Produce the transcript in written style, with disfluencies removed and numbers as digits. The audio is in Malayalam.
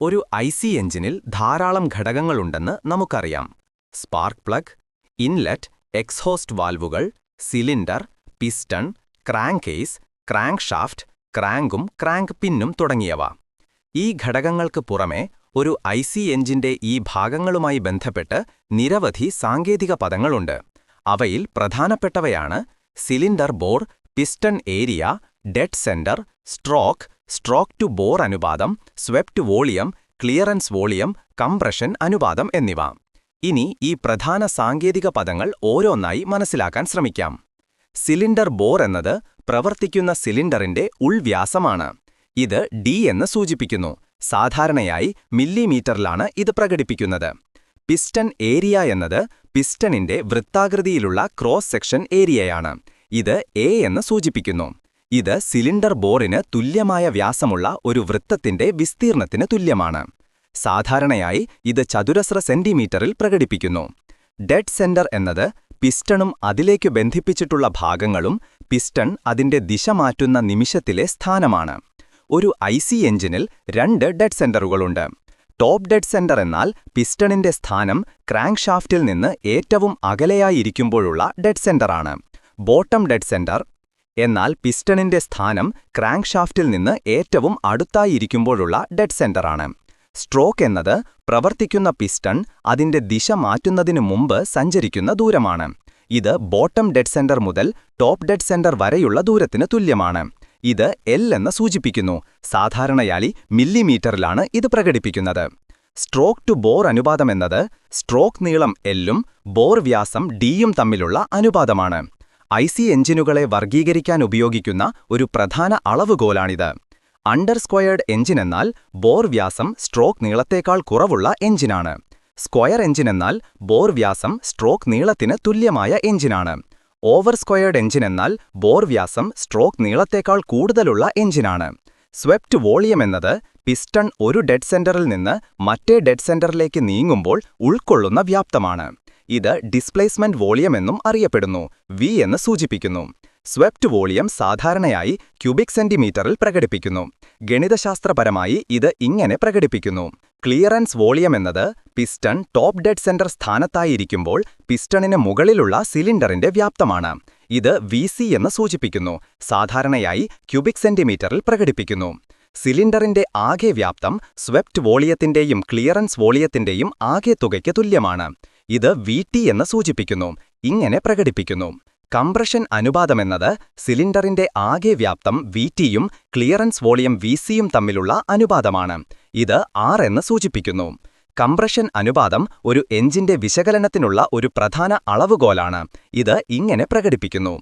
ഒരു ഐസി എഞ്ചിനിൽ ധാരാളം ഘടകങ്ങളുണ്ടെന്ന് നമുക്കറിയാം. സ്പാർക്ക് പ്ലഗ്, ഇൻലെറ്റ്, എക്സ്ഹോസ്റ്റ് വാൽവുകൾ, cylinder, piston, crank case, crank shaft, ക്രാങ്കും ക്രാങ്ക് പിന്നും തുടങ്ങിയവ. ഈ ഘടകങ്ങൾക്ക് പുറമെ ഒരു ഐസി എഞ്ചിന്റെ ഈ ഭാഗങ്ങളുമായി ബന്ധപ്പെട്ട് നിരവധി സാങ്കേതിക പദങ്ങളുണ്ട്. അവയിൽ പ്രധാനപ്പെട്ടവയാണ് cylinder bore, piston area, dead centre, stroke to bore അനുപാതം, swept volume, clearance volume, compression അനുപാതം എന്നിവ. ഇനി ഈ പ്രധാന സാങ്കേതിക പദങ്ങൾ ഓരോന്നായി മനസ്സിലാക്കാൻ ശ്രമിക്കാം. സിലിണ്ടർ ബോർ എന്നത് പ്രവർത്തിക്കുന്ന സിലിണ്ടറിന്റെ ഉൾവ്യാസമാണ്. ഇത് ഡി എന്ന് സൂചിപ്പിക്കുന്നു. സാധാരണയായി മില്ലിമീറ്ററിലാണ് ഇത് പ്രകടിപ്പിക്കുന്നത്. പിസ്റ്റൺ ഏരിയ എന്നത് പിസ്റ്റണിന്റെ വൃത്താകൃതിയിലുള്ള ക്രോസ് സെക്ഷൻ ഏരിയയാണ്. ഇത് എ എന്ന് സൂചിപ്പിക്കുന്നു. ഇത് സിലിണ്ടർ ബോറിന് തുല്യമായ വ്യാസമുള്ള ഒരു വൃത്തത്തിന്റെ വിസ്തീർണത്തിന് തുല്യമാണ്. സാധാരണയായി ഇത് ചതുരശ്ര സെന്റിമീറ്ററിൽ പ്രകടിപ്പിക്കുന്നു. ഡെഡ് സെന്റർ എന്നത് പിസ്റ്റണും അതിലേക്കു ബന്ധിപ്പിച്ചിട്ടുള്ള ഭാഗങ്ങളും പിസ്റ്റൺ അതിന്റെ ദിശ മാറ്റുന്ന നിമിഷത്തിലെ സ്ഥാനമാണ്. ഒരു ഐസി എഞ്ചിനിൽ 2 ഡെഡ് സെന്ററുകളുണ്ട്. ടോപ്പ് ഡെഡ് സെന്റർ എന്നാൽ പിസ്റ്റണിന്റെ സ്ഥാനം ക്രാങ്ക് ഷാഫ്റ്റിൽ നിന്ന് ഏറ്റവും അകലെയായിരിക്കുമ്പോഴുള്ള ഡെഡ് സെന്ററാണ്. ബോട്ടം ഡെഡ് സെന്റർ എന്നാൽ പിസ്റ്റണിന്റെ സ്ഥാനം ക്രാങ്ക് ഷാഫ്റ്റിൽ നിന്ന് ഏറ്റവും അടുത്തായിരിക്കുമ്പോഴുള്ള ഡെഡ് സെന്ററാണ്. സ്ട്രോക്ക് എന്നത് പ്രവർത്തിക്കുന്ന പിസ്റ്റൺ അതിന്റെ ദിശ മാറ്റുന്നതിനു മുമ്പ് സഞ്ചരിക്കുന്ന ദൂരമാണ്. ഇത് ബോട്ടം ഡെഡ് സെന്റർ മുതൽ ടോപ്പ് ഡെഡ് സെന്റർ വരെയുള്ള ദൂരത്തിന് തുല്യമാണ്. ഇത് എൽ എന്ന് സൂചിപ്പിക്കുന്നു. സാധാരണയായി മില്ലിമീറ്ററിലാണ് ഇത് പ്രകടിപ്പിക്കുന്നത്. സ്ട്രോക്ക് ടു ബോർ അനുപാതം എന്നത് സ്ട്രോക്ക് നീളം എല്ലും ബോർ വ്യാസം ഡിയും തമ്മിലുള്ള അനുപാതമാണ്. ഐസി എഞ്ചിനുകളെ വർഗീകരിക്കാൻ ഉപയോഗിക്കുന്ന ഒരു പ്രധാന അളവുകോലാണിത്. അണ്ടർ സ്ക്വയർഡ് എഞ്ചിൻ എന്നാൽ ബോർ വ്യാസം സ്ട്രോക്ക് നീളത്തേക്കാൾ കുറവുള്ള എഞ്ചിനാണ്. സ്ക്വയർ എഞ്ചിൻ എന്നാൽ ബോർ വ്യാസം സ്ട്രോക്ക് നീളത്തിന് തുല്യമായ എഞ്ചിനാണ്. ഓവർ സ്ക്വയർഡ് എഞ്ചിൻ എന്നാൽ ബോർ വ്യാസം സ്ട്രോക്ക് നീളത്തേക്കാൾ കൂടുതലുള്ള എഞ്ചിനാണ്. സ്വെപ്റ്റ് വോളിയം എന്നത് പിസ്റ്റൺ ഒരു ഡെഡ് സെന്ററിൽ നിന്ന് മറ്റേ ഡെഡ് സെന്ററിലേക്ക് നീങ്ങുമ്പോൾ ഉൾക്കൊള്ളുന്ന വ്യാപ്തമാണ്. ഇത് ഡിസ്പ്ലേസ്മെന്റ് വോളിയം എന്നും അറിയപ്പെടുന്നു. വി എന്ന് സൂചിപ്പിക്കുന്നു. സ്വെപ്റ്റ് വോളിയം സാധാരണയായി ക്യൂബിക് സെന്റിമീറ്ററിൽ പ്രകടിപ്പിക്കുന്നു. ഗണിതശാസ്ത്രപരമായി ഇത് ഇങ്ങനെ പ്രകടിപ്പിക്കുന്നു. ക്ലിയറൻസ് വോളിയം എന്നത് പിസ്റ്റൺ ടോപ്പ് ഡെഡ് സെന്റർ സ്ഥാനത്തായിരിക്കുമ്പോൾ പിസ്റ്റണിന് മുകളിലുള്ള സിലിണ്ടറിന്റെ വ്യാപ്തമാണ്. ഇത് വി.സി എന്ന് സൂചിപ്പിക്കുന്നു. സാധാരണയായി ക്യൂബിക് സെന്റിമീറ്ററിൽ പ്രകടിപ്പിക്കുന്നു. സിലിണ്ടറിന്റെ ആകെ വ്യാപ്തം സ്വെപ്റ്റ് വോളിയത്തിന്റെയും ക്ലിയറൻസ് വോളിയത്തിന്റെയും ആകെ തുകയ്ക്ക് തുല്യമാണ്. ഇത് വി.ടി എന്ന് സൂചിപ്പിക്കുന്നു. ഇങ്ങനെ പ്രകടിപ്പിക്കുന്നു. കംപ്രഷൻ അനുപാതമെന്നത് സിലിണ്ടറിന്റെ ആകെ വ്യാപ്തം വി.ടിയും ക്ലിയറൻസ് വോളിയം വി.സിയും തമ്മിലുള്ള അനുപാതമാണ്. ഇത് ആർ എന്ന് സൂചിപ്പിക്കുന്നു. കംപ്രഷൻ അനുപാതം ഒരു എഞ്ചിന്റെ വിശകലനത്തിനുള്ള ഒരു പ്രധാന അളവുകോലാണ്. ഇത് ഇങ്ങനെ പ്രകടിപ്പിക്കുന്നു.